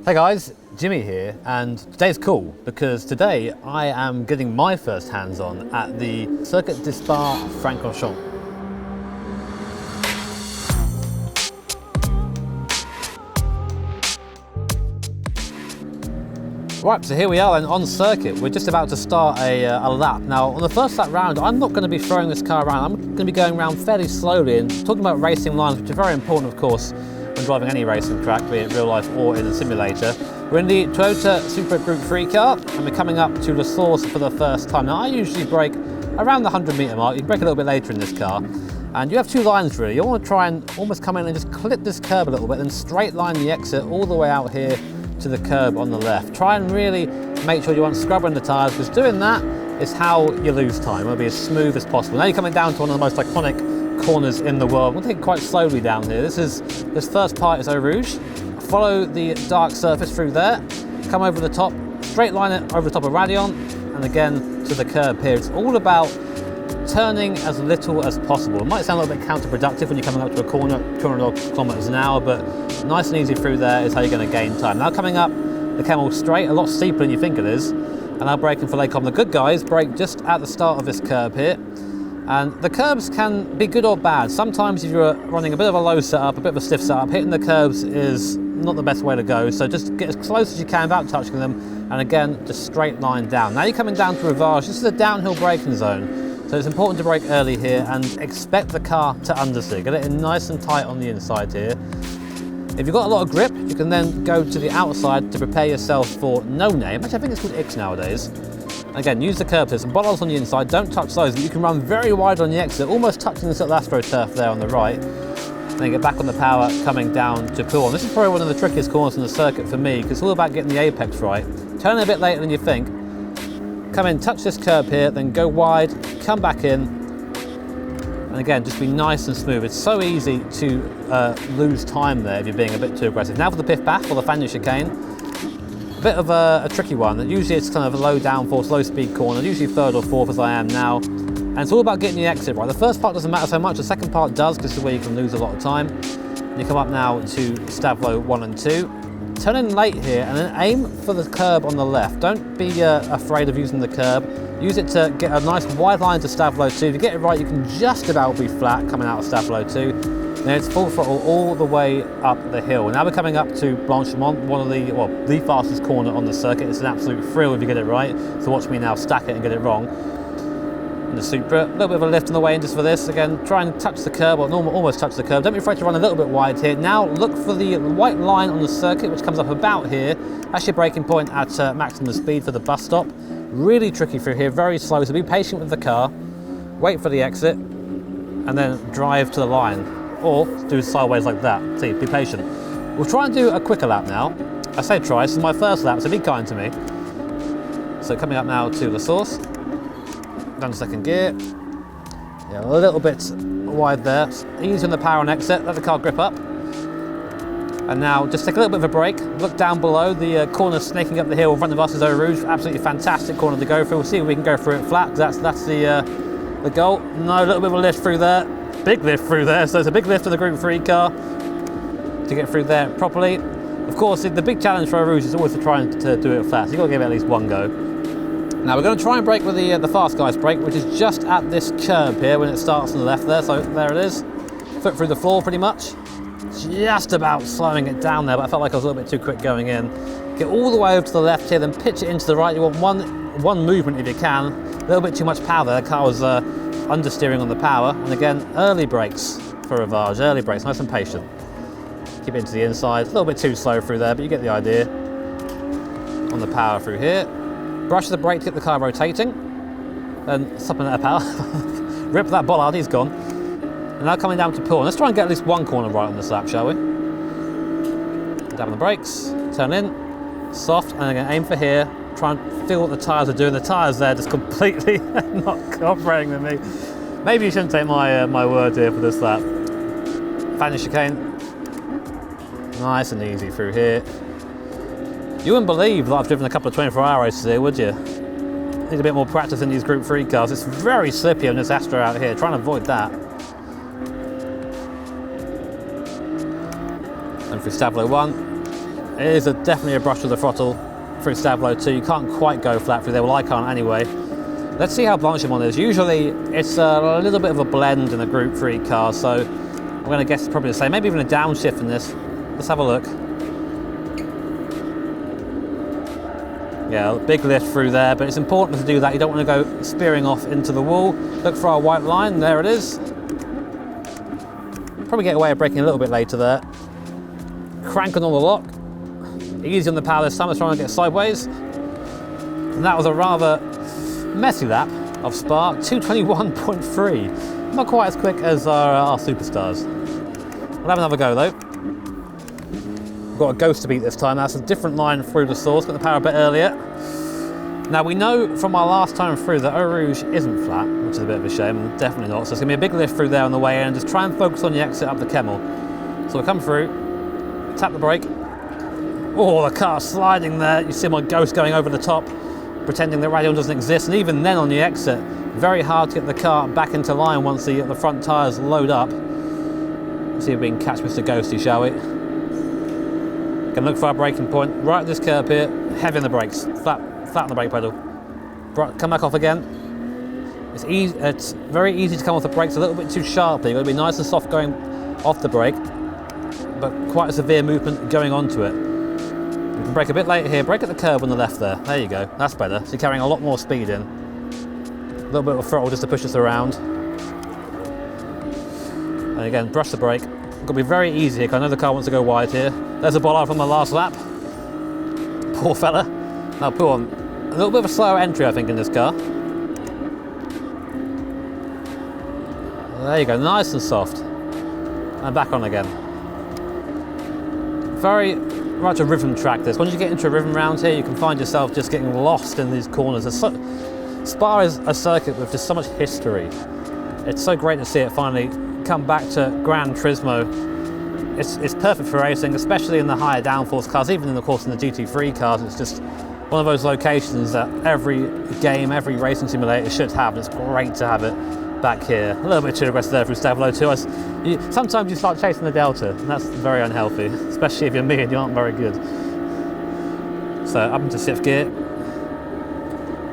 Hey guys, Jimmy here, and today's cool because today I am getting my first hands on at the Circuit de Spa-Francorchamps. Right, so here we are and on circuit. We're just about to start a lap. Now, on the first lap round, I'm not going to be throwing this car around. I'm going to be going around fairly slowly and talking about racing lines, which are very important, of course, when driving any racing track, be it real life or in a simulator. We're in the Toyota Supra Group 3 car, and we're coming up to the source for the first time. Now, I usually brake around the 100-metre mark. You can brake a little bit later in this car. And you have two lines, really. You want to try and almost come in and just clip this curb a little bit, then straight line the exit all the way out here to the curb on the left. Try and really make sure you aren't scrubbing the tyres, because doing that is how you lose time. It'll be as smooth as possible. Now you're coming down to one of the most iconic corners in the world. We'll take it quite slowly down here. This first part is Rouge. Follow the dark surface through there, come over the top, straight line it over the top of Radion, and again to the curb here. It's all about turning as little as possible. It might sound a little bit counterproductive when you're coming up to a corner at 200 kilometers an hour, but nice and easy through there is how you're going to gain time. Now coming up the Camel straight, a lot steeper than you think it is, and now braking for Lake. The good guys brake just at the start of this curb here. And the curbs can be good or bad. Sometimes if you're running a bit of a low setup, a bit of a stiff setup, hitting the curbs is not the best way to go. So just get as close as you can without touching them. And again, just straight line down. Now you're coming down to Rouge. This is a downhill braking zone. So it's important to brake early here and expect the car to understeer. Get it in nice and tight on the inside here. If you've got a lot of grip, you can then go to the outside to prepare yourself for no name. Actually, I think it's called X nowadays. Again, use the curb here, some bottles on the inside, don't touch those, but you can run very wide on the exit, almost touching this little AstroTurf there on the right. Then get back on the power, coming down to Pool. This is probably one of the trickiest corners on the circuit for me, because it's all about getting the apex right. Turn a bit later than you think. Come in, touch this curb here, then go wide, come back in. And again, just be nice and smooth. It's so easy to lose time there if you're being a bit too aggressive. Now for the Piff Baff, or the Fanish Chicane. A bit of a tricky one. Usually it's kind of a low downforce, low speed corner, usually third or fourth as I am now. And it's all about getting the exit right. The first part doesn't matter so much, the second part does, because this is where you can lose a lot of time. You come up now to Stavlo 1 and 2. Turn in late here and then aim for the curb on the left. Don't be afraid of using the curb. Use it to get a nice wide line to Stavlo 2. If you get it right, you can just about be flat coming out of Stavlo 2. Then it's full throttle all the way up the hill. Now we're coming up to Blanchemont, one of the fastest corner on the circuit. It's an absolute thrill if you get it right. So watch me now stack it and get it wrong. And the Supra, a little bit of a lift on the way in just for this. Again, try and touch the curb, or almost touch the curb. Don't be afraid to run a little bit wide here. Now look for the white line on the circuit, which comes up about here. That's your braking point at maximum speed for the bus stop. Really tricky through here, very slow. So be patient with the car, wait for the exit, and then drive to the line. Or do sideways like that. See, be patient. We'll try and do a quicker lap now. I say try, this is my first lap, so be kind to me. So coming up now to the source. Down to second gear. Yeah, a little bit wide there. Easy on the power on exit, let the car grip up. And now just take a little bit of a break. Look down below, the corner snaking up the hill in front of us is Rouge. Absolutely fantastic corner to go through. We'll see if we can go through it flat, because that's the goal. No, a little bit of a lift through there. Big lift through there, so it's a big lift of the Group 3 car to get through there properly. Of course, the big challenge for Rouge is always to try and to do it flat, so you've got to give it at least one go. Now we're going to try and brake with the Fast Guys brake, which is just at this curb here when it starts on the left there, so there it is. Foot through the floor pretty much. Just about slowing it down there, but I felt like I was a little bit too quick going in. Get all the way over to the left here, then pitch it into the right. You want one movement if you can. A little bit too much power there, the car was understeering on the power. And again, early brakes for Rouge, early brakes, nice and patient. Keep it into the inside, a little bit too slow through there, but you get the idea. On the power through here. Brush the brake to get the car rotating. And supplement that power. Rip that bollard, he's gone. And now coming down to Pool. Let's try and get at least one corner right on this lap, shall we? Down on the brakes, turn in, soft, and again aim for here. Try and feel what the tyres are doing. The tyres there just completely not cooperating with me. Maybe you shouldn't take my word here for this lap. Fanish Chicane. Nice and easy through here. You wouldn't believe that I've driven a couple of 24-hour races here, would you? Need a bit more practice in these Group 3 cars. It's very slippy on this Astro out here. Try and avoid that. And through Stavlo 1. It is definitely a brush with the throttle through Stablo 2. You can't quite go flat through there. Well, I can't anyway. Let's see how Blanchimont is. Usually it's a little bit of a blend in a Group 3 car, so I'm going to guess it's probably the same. Maybe even a downshift in this. Let's have a look. Yeah, big lift through there, but it's important to do that. You don't want to go spearing off into the wall. Look for our white line. There it is. Probably get away with braking a little bit later there. Cranking on the lock. Easy on the power this time. Let's try and get sideways. And that was a rather messy lap of Spa. 221.3. Not quite as quick as our superstars. We'll have another go though. Got a ghost to beat this time. That's a different line through the source. Got the power a bit earlier. Now we know from our last time through that Rouge isn't flat, which is a bit of a shame. Definitely not. So it's gonna be a big lift through there on the way in, and just try and focus on the exit up the Kemmel. So we'll come through, tap the brake. Oh, the car's sliding there. You see my ghost going over the top, pretending that radial doesn't exist. And even then on the exit, very hard to get the car back into line once the front tyres load up. Let's see if we can catch Mr. Ghosty, shall we? Can look for our braking point. Right at this curb here, heavy on the brakes. Flat on the brake pedal. Come back off again. It's easy. It's very easy to come off the brakes a little bit too sharply. You've got to be nice and soft going off the brake, but quite a severe movement going onto it. You can brake a bit later here. Brake at the curb on the left there. There you go. That's better. So you're carrying a lot more speed in. A little bit of throttle just to push us around. And again, brush the brake. Got to be very easy here, because I know the car wants to go wide here. There's a bollard from the last lap. Poor fella. Now pull on. A little bit of a slower entry, I think, in this car. There you go, nice and soft. And back on again. Very much a rhythm track this. Once you get into a rhythm round here, you can find yourself just getting lost in these corners. Spa is a circuit with just so much history. It's so great to see it finally come back to Gran Turismo. It's perfect for racing, especially in the higher downforce cars, even in the course in the GT3 cars. It's just one of those locations that every game, every racing simulator should have. It's great to have it back here. A little bit too aggressive there through Stablo 2. Sometimes you start chasing the Delta, and that's very unhealthy, especially if you're me and you aren't very good. So up into 6th gear.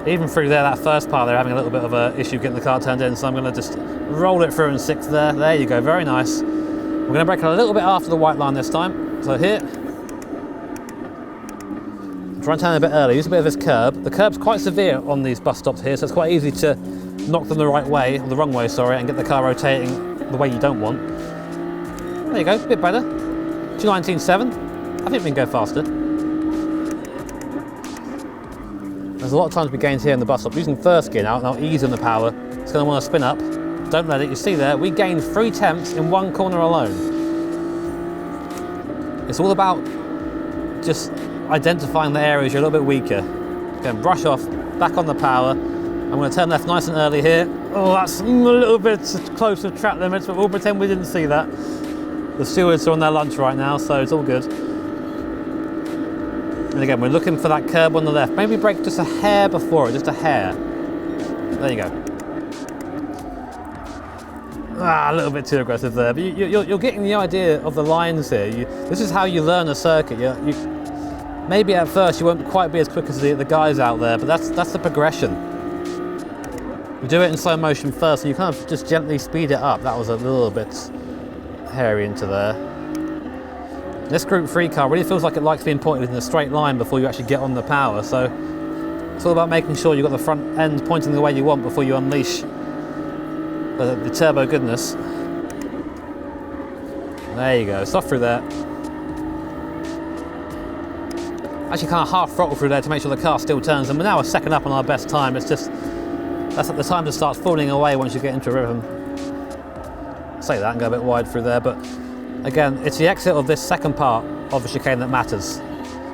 Even through there, that first part, they're having a little bit of an issue getting the car turned in, so I'm going to just roll it through in 6th there. There you go, very nice. We're going to brake a little bit after the white line this time. So here, try and turn a bit early, use a bit of this curb. The curb's quite severe on these bus stops here, so it's quite easy to knock them the right way, or the wrong way, sorry, and get the car rotating the way you don't want. There you go, a bit better. 219.7. I think we can go faster. There's a lot of time to be gained here in the bus stop. Using 1st gear now easy on the power. It's going to want to spin up. Don't let it. You see there, we gained 3/10 in one corner alone. It's all about just identifying the areas you're a little bit weaker. Again, brush off, back on the power. I'm going to turn left nice and early here. Oh, that's a little bit close to track limits, but we'll pretend we didn't see that. The stewards are on their lunch right now, so it's all good. And again, we're looking for that curb on the left. Maybe brake just a hair before it, just a hair. There you go. A little bit too aggressive there, but you're getting the idea of the lines here. This is how you learn a circuit. Maybe at first you won't quite be as quick as the guys out there, but that's the progression. You do it in slow motion first, and you kind of just gently speed it up. That was a little bit hairy into there. This Group 3 car really feels like it likes being pointed in a straight line before you actually get on the power, so it's all about making sure you've got the front end pointing the way you want before you unleash the turbo goodness. There you go, soft through there. Actually kind of half throttle through there to make sure the car still turns, and we're now a second up on our best time. It's just, that's at the time to start falling away once you get into a rhythm. Say that and go a bit wide through there, but again, it's the exit of this second part of the chicane that matters.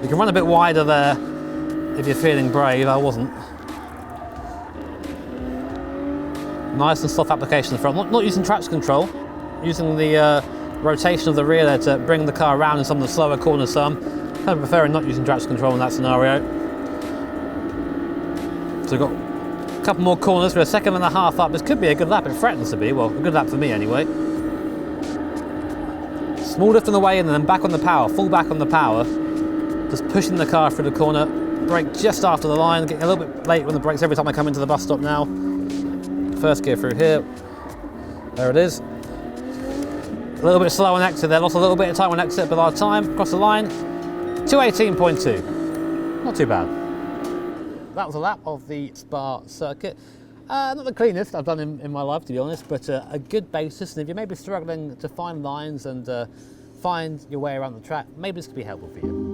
You can run a bit wider there if you're feeling brave. I wasn't. Nice and soft application of the front. Not using traction control, using the rotation of the rear there to bring the car around in some of the slower corners. So I'm kind of preferring not using traction control in that scenario. So we've got a couple more corners. We're a second and a half up. This could be a good lap. It threatens to be. Well, a good lap for me anyway. Small lift on the way in and then back on the power. Full back on the power. just pushing the car through the corner, brake just after the line, getting a little bit late when the brakes every time I come into the bus stop now. First gear through here, there it is. A little bit slow on exit there, lost a little bit of time on exit, but our time across the line, 2:18.2, not too bad. That was a lap of the Spa circuit. Not the cleanest I've done in my life, to be honest, but a good basis. And if you're maybe struggling to find lines and find your way around the track, maybe this could be helpful for you.